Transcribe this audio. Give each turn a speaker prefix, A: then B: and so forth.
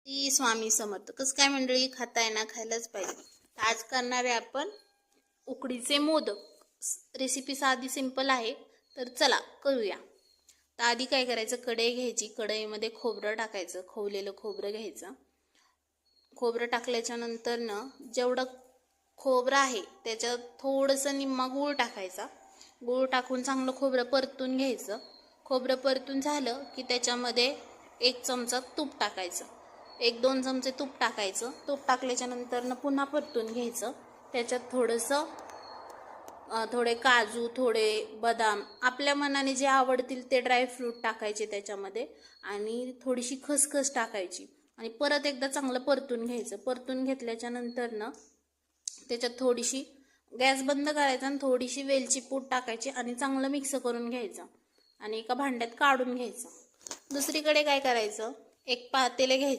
A: ती स्वामी समर्थ. कसं काय मंडळी, खाताय ना, खायलाच पाहिजे. आज करणार आहे आपण उकडीचे मोदक. रेसिपी साधी सिंपल आहे, तर चला करूया. तर आधी काय करायचं, कढई घ्यायची, कढईमध्ये खोबरं टाकायचं, खवलेलं खोबरं घ्यायचं. खोबरं टाकल्याच्या नंतर ना जेवढं खोबरं आहे त्याच्यात थोडंसं निम्मा गूळ टाकायचा. गूळ टाकून चांगलं खोबरं परतून घ्यायचं. खोबरं परतून झालं की त्याच्यामध्ये 1 चमचा तूप टाकायचं. 1-2 चमचे तूप टाकायचं. तूप टाकल्याच्या नंतर पुन्हा परतून घ्यायचं. त्याच्यात थोडे काजू, थोडे बदाम, आपल्या मनाने जे आवडतील ते ड्रायफ्रूट टाकायचे त्याच्यामध्ये, आणि थोडीशी खसखस टाकायची. आणि परत एकदा चांगलं परतून घ्यायचं. परतून घेतल्याच्या नंतर त्याच्यात थोडीशी गॅस बंद करायचा आणि थोडीशी वेलची पूड टाकायची आणि चांगलं मिक्स करून घ्यायचं आणि एका भांड्यात काढून घ्यायचं. दुसरीकडे काय करायचं, एक पातेलं घ्यायचं.